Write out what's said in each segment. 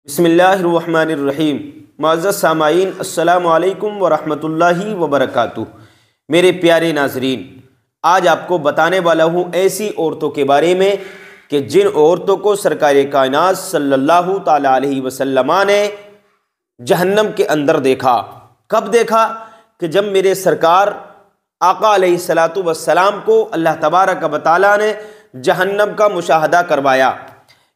بسم اللہ الرحمن الرحیم۔ معزز سامعین، السلام علیکم ورحمۃ اللہ وبرکاتہ۔ میرے پیارے ناظرین، آج آپ کو بتانے والا ہوں ایسی عورتوں کے بارے میں کہ جن عورتوں کو سرکار کائنات صلی اللہ تعالیٰ علیہ وسلم نے جہنم کے اندر دیکھا۔ کب دیکھا؟ کہ جب میرے سرکار آقا علیہ الصلاۃ والسلام کو اللہ تبارک و تعالیٰ نے جہنم کا مشاہدہ کروایا،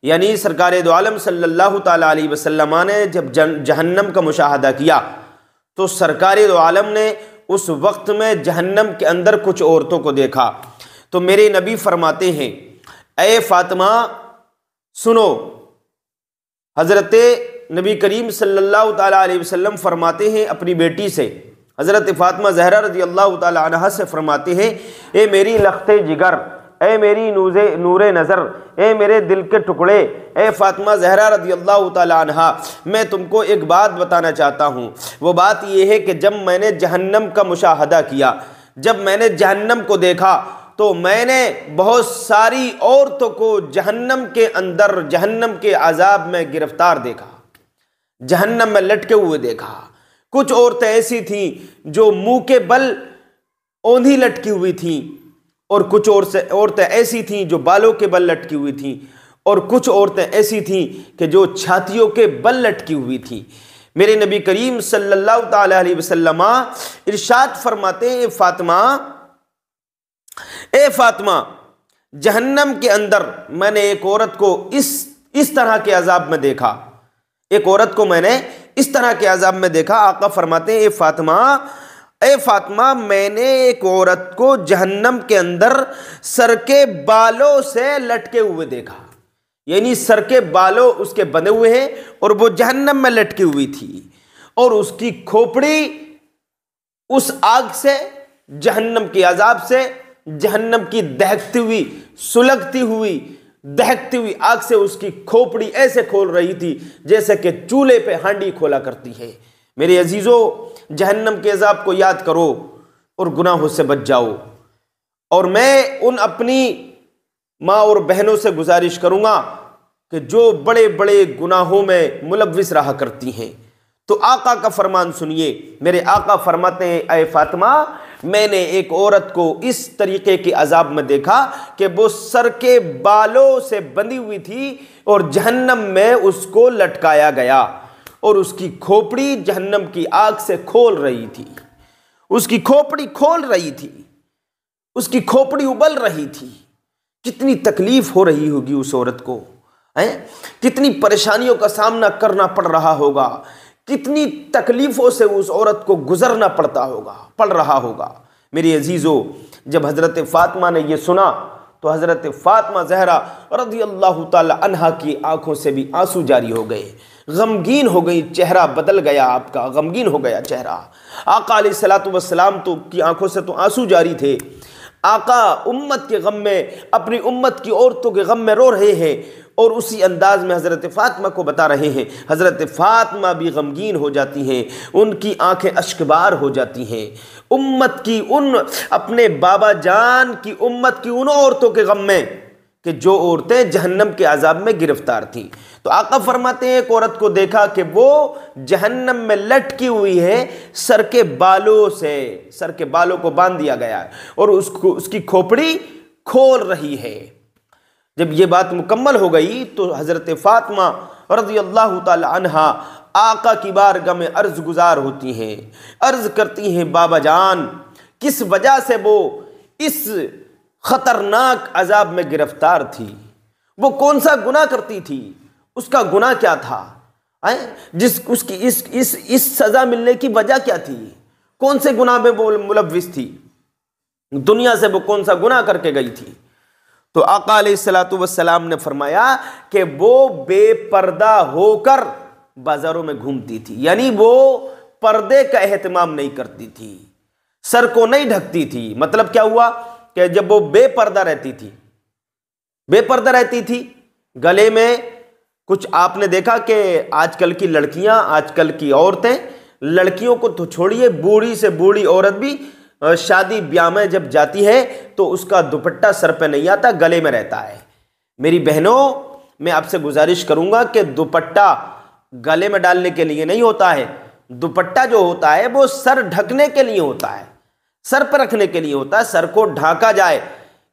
یعنی سرکار دو عالم صلی اللہ تعالیٰ علیہ وسلم نے جب جہنم کا مشاہدہ کیا تو سرکار دو عالم نے اس وقت میں جہنم کے اندر کچھ عورتوں کو دیکھا۔ تو میرے نبی فرماتے ہیں، اے فاطمہ سنو۔ حضرت نبی کریم صلی اللہ تعالیٰ علیہ وسلم فرماتے ہیں اپنی بیٹی سے، حضرت فاطمہ زہرا رضی اللہ تعالیٰ عنہا سے فرماتے ہیں، اے میری لخت جگر، اے میری نور نظر، اے میرے دل کے ٹکڑے، اے فاطمہ زہرا رضی اللہ تعالیٰ عنہا، میں تم کو ایک بات بتانا چاہتا ہوں۔ وہ بات یہ ہے کہ جب میں نے جہنم کا مشاہدہ کیا، جب میں نے جہنم کو دیکھا تو میں نے بہت ساری عورتوں کو جہنم کے اندر جہنم کے عذاب میں گرفتار دیکھا، جہنم میں لٹکے ہوئے دیکھا۔ کچھ عورتیں ایسی تھیں جو منہ کے بل اوندھی لٹکی ہوئی تھیں، اور کچھ عورتیں ایسی تھیں جو بالوں کے بل لٹکی ہوئی تھیں، اور کچھ عورتیں ایسی تھیں کہ جو چھاتیوں کے بل لٹکی ہوئی تھیں۔ میرے نبی کریم صلی اللہ تعالیٰ علیہ وسلم ارشاد فرماتے ہیں، اے فاطمہ جہنم کے اندر میں نے ایک عورت کو اس طرح کے عذاب میں دیکھا، ایک عورت کو میں نے اس طرح کے عذاب میں دیکھا۔ آقا فرماتے ہیں، اے فاطمہ میں نے ایک عورت کو جہنم کے اندر سر کے بالوں سے لٹکے ہوئے دیکھا، یعنی سر کے بالوں اس کے بندھے ہوئے ہیں اور وہ جہنم میں لٹکی ہوئی تھی، اور اس کی کھوپڑی اس آگ سے، جہنم کے عذاب سے، جہنم کی دہکتی ہوئی، سلگتی ہوئی، دہکتی ہوئی آگ سے اس کی کھوپڑی ایسے کھول رہی تھی جیسے کہ چولہے پہ ہانڈی کھولا کرتی ہے۔ میرے عزیزو، جہنم کے عذاب کو یاد کرو اور گناہوں سے بچ جاؤ۔ اور میں ان اپنی ماں اور بہنوں سے گزارش کروں گا کہ جو بڑے بڑے گناہوں میں ملوث رہا کرتی ہیں تو آقا کا فرمان سنیے۔ میرے آقا فرماتے ہیں، اے فاطمہ میں نے ایک عورت کو اس طریقے کے عذاب میں دیکھا کہ وہ سر کے بالوں سے بندھی ہوئی تھی اور جہنم میں اس کو لٹکایا گیا، اور اس کی کھوپڑی جہنم کی آگ سے کھول رہی تھی، اس کی کھوپڑی کھول رہی تھی، اس کی کھوپڑی ابل رہی تھی۔ کتنی تکلیف ہو رہی ہوگی اس عورت کو، کتنی پریشانیوں کا سامنا کرنا پڑ رہا ہوگا، کتنی تکلیفوں سے اس عورت کو گزرنا پڑ رہا ہوگا۔ میری عزیزو، جب حضرت فاطمہ نے یہ سنا تو حضرت فاطمہ زہرا رضی اللہ تعالی عنہا کی آنکھوں سے بھی آنسو جاری ہو گئے، غمگین ہو گئی، چہرہ بدل گیا، آپ کا غمگین ہو گیا چہرہ۔ آقا علیہ الصلاۃ والسلام کی آنکھوں سے تو آنسو جاری تھے۔ آقا امت کے غم میں، اپنی امت کی عورتوں کے غم میں رو رہے ہیں، اور اسی انداز میں حضرت فاطمہ کو بتا رہے ہیں۔ حضرت فاطمہ بھی غمگین ہو جاتی ہیں، ان کی آنکھیں اشکبار ہو جاتی ہیں، امت کی اپنے بابا جان کی امت کی ان عورتوں کے غم میں کہ جو عورتیں جہنم کے عذاب میں گرفتار تھیں۔ تو آقا فرماتے ہیں، ایک عورت کو دیکھا کہ وہ جہنم میں لٹکی ہوئی ہے، سر کے بالوں کو باندھ دیا گیا ہے اور اس کی کھوپڑی کھول رہی ہے۔ جب یہ بات مکمل ہو گئی تو حضرت فاطمہ رضی اللہ تعالی عنہا آقا کی بارگاہ میں عرض گزار ہوتی ہیں، عرض کرتی ہیں، بابا جان کس وجہ سے وہ اس خطرناک عذاب میں گرفتار تھی؟ وہ کون سا گناہ کرتی تھی؟ اس کا گناہ کیا تھا؟ اس کی اس سزا ملنے کی وجہ کیا تھی؟ کون سے گناہ میں وہ ملوث تھی؟ دنیا سے وہ کون سا گناہ کر کے گئی تھی؟ تو آقا علیہ الصلاۃ والسلام نے فرمایا کہ وہ بے پردہ ہو کر بازاروں میں گھومتی تھی، یعنی وہ پردے کا اہتمام نہیں کرتی تھی، سر کو نہیں ڈھکتی تھی۔ مطلب کیا ہوا کہ جب وہ بے پردہ رہتی تھی، گلے میں کچھ، آپ نے دیکھا کہ آج کل کی لڑکیاں، آج کل کی عورتیں، لڑکیوں کو تو چھوڑیے، بوڑھی سے بوڑھی عورت بھی شادی بیاہ میں جب جاتی ہے تو اس کا دوپٹہ سر پہ نہیں آتا، گلے میں رہتا ہے۔ میری بہنوں، میں آپ سے گزارش کروں گا کہ دوپٹہ گلے میں ڈالنے کے لیے نہیں ہوتا ہے، دوپٹہ جو ہوتا ہے وہ سر ڈھکنے کے لیے ہوتا ہے، سر پر رکھنے کے لیے ہوتا ہے، سر کو ڈھانکا جائے۔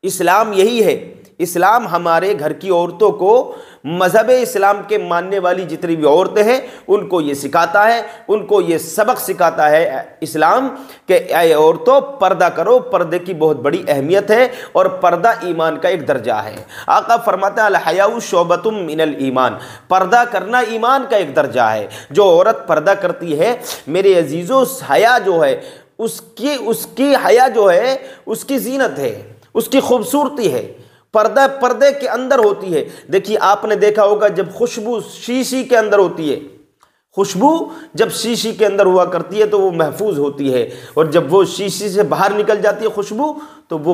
اسلام یہی ہے، اسلام ہمارے گھر کی عورتوں کو مذہب اسلام کے ماننے والی جتنی بھی عورتیں ہیں ان کو یہ سکھاتا ہے، ان کو یہ سبق سکھاتا ہے اسلام کہ اے عورتوں پردہ کرو، پردے کی بہت بڑی اہمیت ہے اور پردہ ایمان کا ایک درجہ ہے۔ آقا فرماتے ہیں الحیاء شعبۃ من الایمان، پردہ کرنا ایمان کا ایک درجہ ہے۔ جو عورت پردہ کرتی ہے میرے عزیزوں، حیا جو ہے اس کی حیا جو ہے اس کی زینت ہے، اس کی خوبصورتی ہے، پردے کے اندر ہوتی ہے۔ دیکھیے آپ نے دیکھا ہوگا جب خوشبو شیشی کے اندر ہوتی ہے، خوشبو جب شیشی کے اندر ہوا کرتی ہے تو وہ محفوظ ہوتی ہے، اور جب وہ شیشی سے باہر نکل جاتی ہے خوشبو تو وہ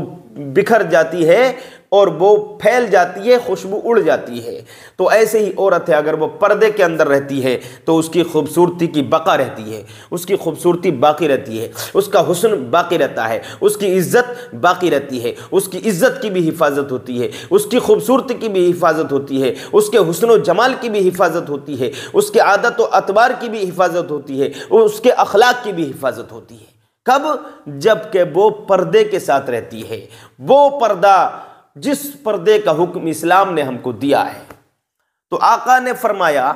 بکھر جاتی ہے اور وہ پھیل جاتی ہے، خوشبو اڑ جاتی ہے۔ تو ایسے ہی عورت ہے، اگر وہ پردے کے اندر رہتی ہے تو اس کی خوبصورتی کی بقا رہتی ہے، اس کی خوبصورتی باقی رہتی ہے، اس کا حسن باقی رہتا ہے، اس کی عزت باقی رہتی ہے، اس کی عزت کی بھی حفاظت ہوتی ہے، اس کی خوبصورتی کی بھی حفاظت ہوتی ہے، اس کے حسن و جمال کی بھی حفاظت ہوتی ہے، اس کے عادت و اطوار کی بھی حفاظت ہوتی ہے، اس کے اخلاق کی بھی حفاظت ہوتی ہے۔ کب؟ جب کہ وہ پردے کے ساتھ رہتی ہے، وہ پردہ جس پردے کا حکم اسلام نے ہم کو دیا ہے۔ تو آقا نے فرمایا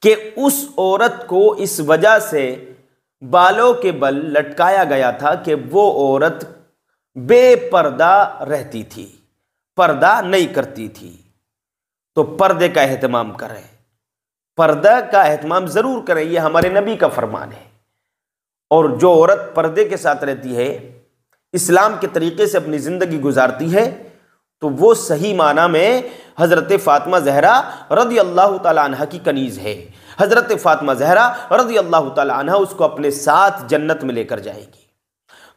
کہ اس عورت کو اس وجہ سے بالوں کے بل لٹکایا گیا تھا کہ وہ عورت بے پردہ رہتی تھی، پردہ نہیں کرتی تھی۔ تو پردے کا اہتمام کریں، پردہ کا اہتمام ضرور کریں، یہ ہمارے نبی کا فرمان ہے۔ اور جو عورت پردے کے ساتھ رہتی ہے، اسلام کے طریقے سے اپنی زندگی گزارتی ہے، تو وہ صحیح معنی میں حضرت فاطمہ زہرا رضی اللہ تعالی عنہ کی کنیز ہے۔ حضرت فاطمہ زہرا رضی اللہ تعالی عنہ اس کو اپنے ساتھ جنت میں لے کر جائے گی۔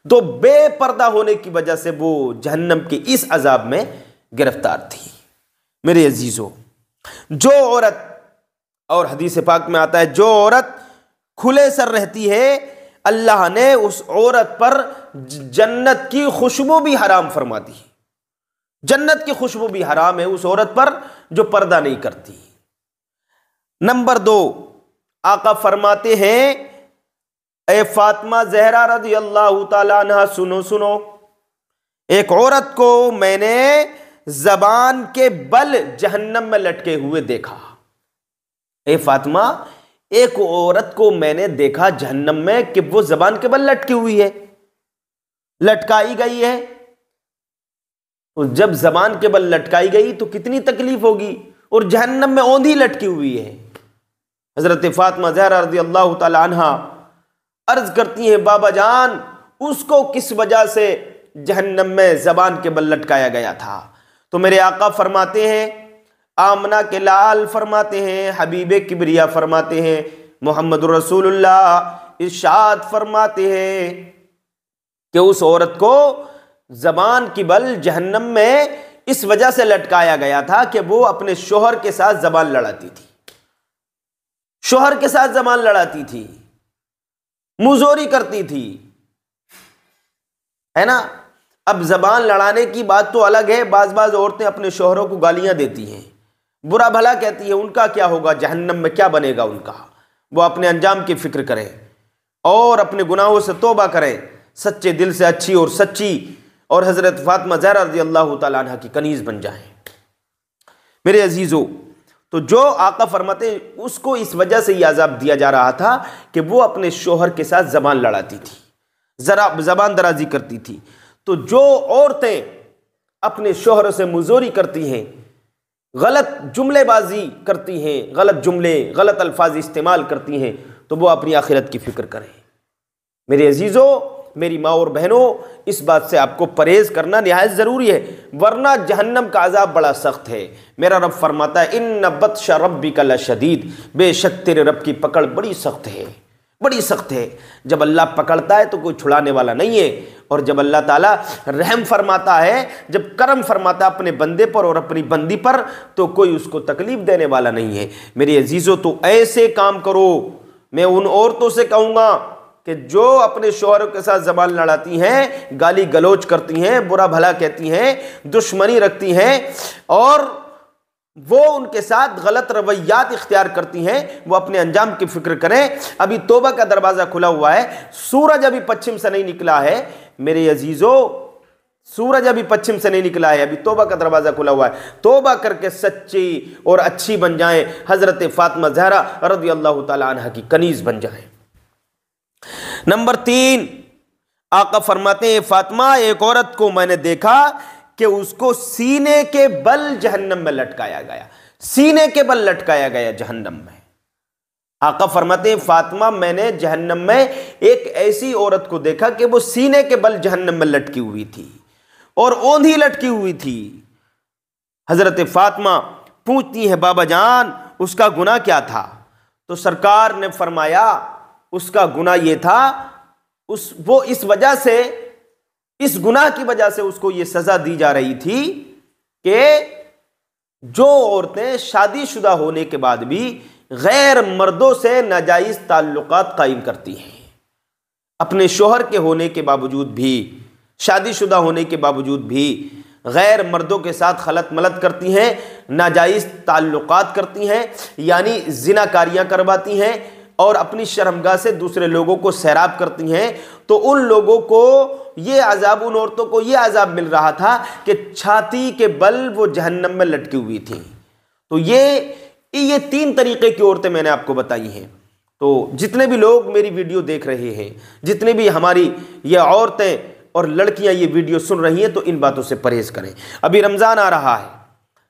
تو بے پردہ ہونے کی وجہ سے وہ جہنم کے اس عذاب میں گرفتار تھی۔ میرے عزیزو، جو عورت، اور حدیث پاک میں آتا ہے جو عورت کھلے سر رہتی ہے اللہ نے اس عورت پر جنت کی خوشبو بھی حرام فرما دی۔ جنت کی خوشبو بھی حرام ہے اس عورت پر جو پردہ نہیں کرتی۔ نمبر 2، آقا فرماتے ہیں اے فاطمہ زہرا رضی اللہ تعالی عنہ سنو، ایک عورت کو میں نے زبان کے بل جہنم میں لٹکے ہوئے دیکھا۔ اے فاطمہ، ایک عورت کو میں نے دیکھا جہنم میں کہ وہ زبان کے بل لٹکی ہوئی ہے، لٹکائی گئی ہے۔ جب زبان کے بل لٹکائی گئی تو کتنی تکلیف ہوگی، اور جہنم میں اوندھی لٹکی ہوئی ہے۔ حضرت فاطمہ زہرا رضی اللہ تعالی عنہ عرض کرتی ہیں بابا جان، اس کو کس وجہ سے جہنم میں زبان کے بل لٹکایا گیا تھا؟ تو میرے آقا فرماتے ہیں، آمنہ کے لال فرماتے ہیں، حبیب کبریا فرماتے ہیں، محمد رسول اللہ ارشاد فرماتے ہیں کہ اس عورت کو زبان کی بل جہنم میں اس وجہ سے لٹکایا گیا تھا کہ وہ اپنے شوہر کے ساتھ زبان لڑاتی تھی، شوہر کے ساتھ زبان لڑاتی تھی، مزوری کرتی تھی، ہے نا۔ اب زبان لڑانے کی بات تو الگ ہے، بعض عورتیں اپنے شوہروں کو گالیاں دیتی ہیں، برا بھلا کہتی ہیں، ان کا کیا ہوگا، جہنم میں کیا بنے گا ان کا۔ وہ اپنے انجام کی فکر کریں اور اپنے گناہوں سے توبہ کریں، سچے دل سے اچھی اور سچی اور حضرت فاطمہ زہرا رضی اللہ تعالی عنہ کی کنیز بن جائیں۔ میرے عزیزو، تو جو آقا فرماتے ہیں اس کو اس وجہ سے یہ عذاب دیا جا رہا تھا کہ وہ اپنے شوہر کے ساتھ زبان لڑاتی تھی، زبان درازی کرتی تھی۔ تو جو عورتیں اپنے شوہر سے مزوری کرتی ہیں، غلط جملے بازی کرتی ہیں، غلط جملے غلط الفاظ استعمال کرتی ہیں، تو وہ اپنی آخرت کی فکر کریں۔ میرے عزیزو، میری ماں اور بہنوں، اس بات سے آپ کو پرہیز کرنا نہایت ضروری ہے، ورنہ جہنم کا عذاب بڑا سخت ہے۔ میرا رب فرماتا ہے ان بطش ربک لشدید، بے شک تیرے رب کی پکڑ بڑی سخت ہے، بڑی سخت ہے۔ جب اللہ پکڑتا ہے تو کوئی چھڑانے والا نہیں ہے، اور جب اللہ تعالیٰ رحم فرماتا ہے، جب کرم فرماتا ہے اپنے بندے پر اور اپنی بندی پر، تو کوئی اس کو تکلیف دینے والا نہیں ہے۔ میری عزیزو، تو ایسے کام کرو۔ میں ان عورتوں سے کہوں گا کہ جو اپنے شوہروں کے ساتھ زبان لڑاتی ہیں، گالی گلوچ کرتی ہیں، برا بھلا کہتی ہیں، دشمنی رکھتی ہیں اور وہ ان کے ساتھ غلط رویات اختیار کرتی ہیں، وہ اپنے انجام کی فکر کریں۔ ابھی توبہ کا دروازہ کھلا ہوا ہے، سورج ابھی پچھم سے نہیں نکلا ہے میرے عزیزو، سورج ابھی پچھم سے نہیں نکلا ہے، ابھی توبہ کا دروازہ کھلا ہوا ہے۔ توبہ کر کے سچی اور اچھی بن جائیں، حضرت فاطمہ زہرا رضی اللہ تعالی عنہ کی کنیز بن جائیں۔ نمبر 3، آقا فرماتے ہیں فاطمہ ایک عورت کو میں نے دیکھا کہ اس کو سینے کے بل جہنم میں لٹکایا گیا، سینے کے بل لٹکایا گیا جہنم میں۔ آقا فرماتے ہیں فاطمہ میں نے جہنم میں ایک ایسی عورت کو دیکھا کہ وہ سینے کے بل جہنم میں لٹکی ہوئی تھی اور اوندھی لٹکی ہوئی تھی۔ حضرت فاطمہ پوچھتی ہے بابا جان اس کا گناہ کیا تھا؟ تو سرکار نے فرمایا اس کا گناہ یہ تھا، وہ اس وجہ سے، اس گناہ کی وجہ سے اس کو یہ سزا دی جا رہی تھی کہ جو عورتیں شادی شدہ ہونے کے بعد بھی غیر مردوں سے ناجائز تعلقات قائم کرتی ہیں، اپنے شوہر کے ہونے کے باوجود بھی، شادی شدہ ہونے کے باوجود بھی غیر مردوں کے ساتھ خلط ملط کرتی ہیں، ناجائز تعلقات کرتی ہیں، یعنی زنا کاریاں کرواتی ہیں اور اپنی شرمگاہ سے دوسرے لوگوں کو سیراب کرتی ہیں، تو ان لوگوں کو یہ عذاب، ان عورتوں کو یہ عذاب مل رہا تھا کہ چھاتی کے بل وہ جہنم میں لٹکی ہوئی تھیں۔ تو یہ 3 طریقے کی عورتیں میں نے آپ کو بتائی ہیں۔ تو جتنے بھی لوگ میری ویڈیو دیکھ رہے ہیں، جتنے بھی ہماری یہ عورتیں اور لڑکیاں یہ ویڈیو سن رہی ہیں، تو ان باتوں سے پرہیز کریں۔ ابھی رمضان آ رہا ہے،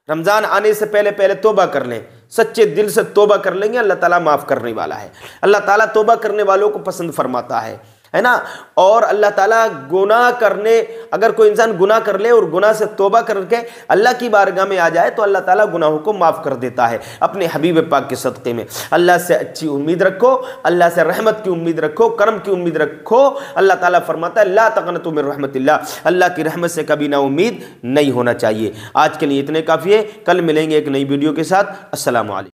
رمضان آنے سے پہلے توبہ کر لیں، سچے دل سے توبہ کر لیں گے، اللہ تعالیٰ معاف کرنے والا ہے۔ اللہ تعالیٰ توبہ کرنے والوں کو پسند فرماتا ہے نا۔ اور اللہ تعالیٰ گناہ کرنے، اگر کوئی انسان گناہ کر لے اور گناہ سے توبہ کر کے اللہ کی بارگاہ میں آ جائے تو اللہ تعالیٰ گناہوں کو معاف کر دیتا ہے اپنے حبیب پاک کے صدقے میں۔ اللہ سے اچھی امید رکھو، اللہ سے رحمت کی امید رکھو، کرم کی امید رکھو۔ اللہ تعالیٰ فرماتا ہے لا تقنطوا من رحمت اللہ، اللہ کی رحمت سے کبھی نا امید نہیں ہونا چاہیے۔ آج کے لیے اتنے کافی ہے، کل ملیں گے ایک نئی ویڈیو کے ساتھ۔ السلام علیکم۔